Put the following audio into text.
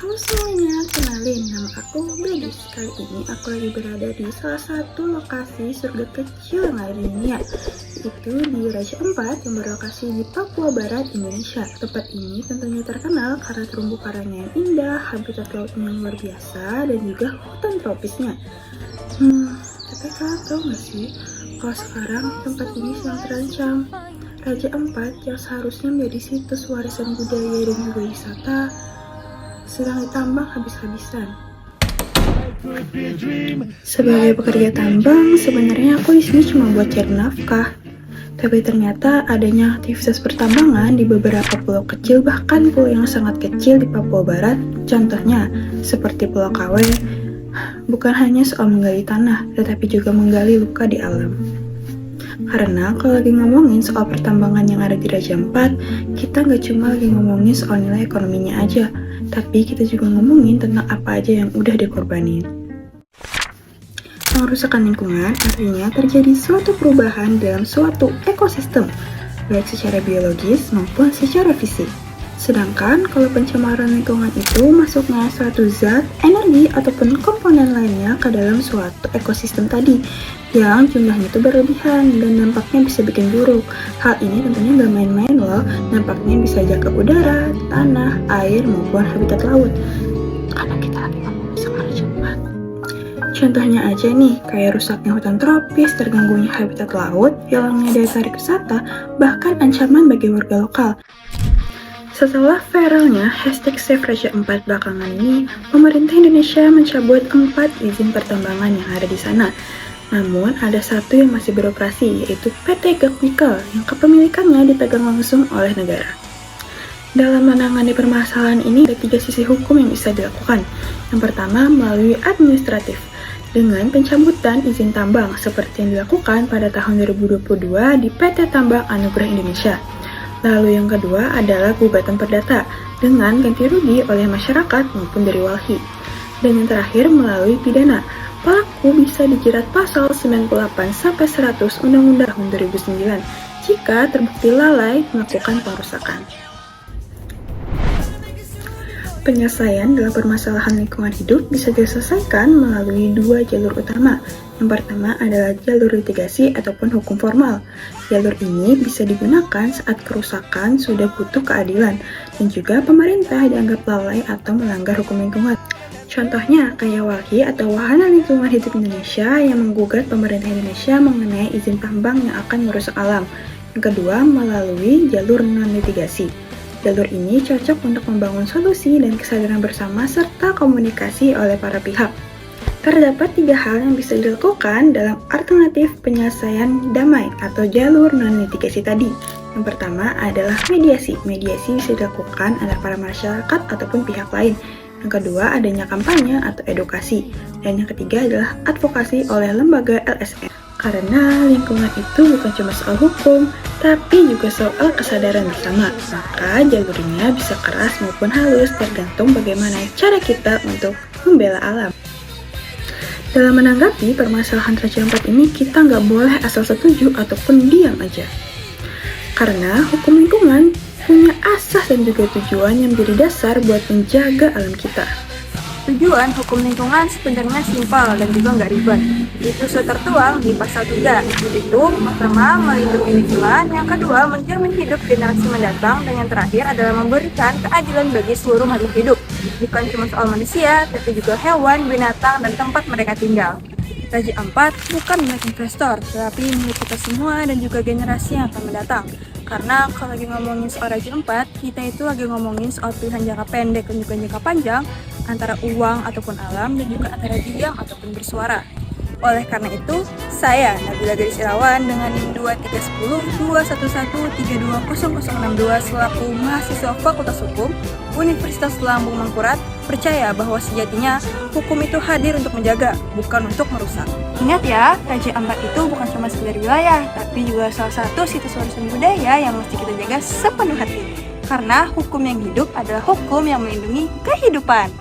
Halo semuanya, kenalin nama aku Gadis. Kali ini aku lagi berada di salah satu lokasi surga kecil yang ada di dunia, yaitu di Raja Ampat yang berlokasi di Papua Barat, Indonesia. Tempat ini tentunya terkenal karena terumbu karangnya yang indah, habitat lautnya yang luar biasa, dan juga hutan tropisnya. Tapi kalian tahu gak sih, kalau sekarang tempat ini sedang terancam. Raja Ampat yang seharusnya menjadi situs warisan budaya dan juga wisata sedang ditambang habis-habisan. Sebagai pekerja tambang, sebenarnya aku di sini cuma buat cari nafkah. Tapi ternyata adanya aktivitas pertambangan di beberapa pulau kecil, bahkan pulau yang sangat kecil di Papua Barat, contohnya seperti Pulau Kawe, bukan hanya soal menggali tanah, tetapi juga menggali luka di alam. Karena kalau lagi ngomongin soal pertambangan yang ada di Raja Ampat, kita nggak cuma lagi ngomongin soal nilai ekonominya aja, tapi kita juga ngomongin tentang apa aja yang udah dikorbanin. Pengerusakan lingkungan artinya terjadi suatu perubahan dalam suatu ekosistem, baik secara biologis maupun secara fisik. Sedangkan kalau pencemaran lingkungan itu masuknya suatu zat, energi, ataupun komponen lainnya ke dalam suatu ekosistem tadi, yang jumlahnya itu berlebihan dan dampaknya bisa bikin buruk. Hal ini tentunya gak main-main loh, dampaknya bisa jaga udara, tanah, air, maupun habitat laut. Karena kita lagi ngomong soal cepat. Contohnya aja nih, kayak rusaknya hutan tropis, terganggunya habitat laut, hilangnya daya tarik wisata, bahkan ancaman bagi warga lokal. Setelah viralnya hashtag Save Raja Ampat belakangan ini, pemerintah Indonesia mencabut 4 izin pertambangan yang ada di sana. Namun, ada satu yang masih beroperasi, yaitu PT Gag Nikel, yang kepemilikannya dipegang langsung oleh negara. Dalam menangani permasalahan ini, ada 3 sisi hukum yang bisa dilakukan. Yang pertama, melalui administratif, dengan pencabutan izin tambang, seperti yang dilakukan pada tahun 2022 di PT Tambang Anugerah Indonesia. Lalu yang kedua adalah gugatan perdata dengan ganti rugi oleh masyarakat maupun dari walhi. Dan yang terakhir melalui pidana. Pelaku bisa dijerat pasal 98-100 Undang-Undang tahun 2009 jika terbukti lalai melakukan pengerusakan. Penyelesaian dalam permasalahan lingkungan hidup bisa diselesaikan melalui 2 jalur utama. Yang pertama adalah jalur litigasi ataupun hukum formal. Jalur ini bisa digunakan saat kerusakan sudah butuh keadilan dan juga pemerintah dianggap lalai atau melanggar hukum lingkungan. Contohnya kayak WALHI atau Wahana Lingkungan Hidup Indonesia yang menggugat pemerintah Indonesia mengenai izin tambang yang akan merusak alam. Yang kedua melalui jalur non-litigasi. Jalur ini cocok untuk membangun solusi dan kesadaran bersama serta komunikasi oleh para pihak. Terdapat 3 hal yang bisa dilakukan dalam alternatif penyelesaian damai atau jalur non-litigasi tadi. Yang pertama adalah mediasi. Mediasi bisa dilakukan antara para masyarakat ataupun pihak lain. Yang kedua adanya kampanye atau edukasi. Dan yang ketiga adalah advokasi oleh lembaga LSM. Karena lingkungan itu bukan cuma soal hukum, tapi juga soal kesadaran bersama. Maka jalurnya bisa keras maupun halus tergantung bagaimana cara kita untuk membela alam. Dalam menanggapi permasalahan Raja Ampat ini, kita nggak boleh asal setuju ataupun diam aja. Karena hukum lingkungan punya asas dan juga tujuan yang menjadi dasar buat menjaga alam kita. Tujuan hukum lingkungan sebenarnya simpel dan juga nggak ribet. Itu sudah tertuang di pasal 3, yaitu pertama melindungi lingkungan, yang kedua menjamin hidup generasi mendatang, dan yang terakhir adalah memberikan keadilan bagi seluruh makhluk hidup. Bukan cuma soal manusia, tapi juga hewan, binatang, dan tempat mereka tinggal. Raja Ampat bukan milik investor, tetapi milik kita semua dan juga generasi yang akan mendatang. Karena kalau lagi ngomongin soal Raja Ampat, kita itu lagi ngomongin soal pilihan jangka pendek dan juga jangka panjang, antara uang ataupun alam, dan juga antara diam ataupun bersuara. Oleh karena itu, saya Nabila Gadis Irawan dengan NIM 2310-211-320062 selaku mahasiswa Fakultas Hukum Universitas Lambung Mangkurat percaya bahwa sejatinya hukum itu hadir untuk menjaga, bukan untuk merusak. Ingat ya, Raja Ampat itu bukan cuma sekedar wilayah, tapi juga salah satu situs warisan budaya yang mesti kita jaga sepenuh hati. Karena hukum yang hidup adalah hukum yang melindungi kehidupan.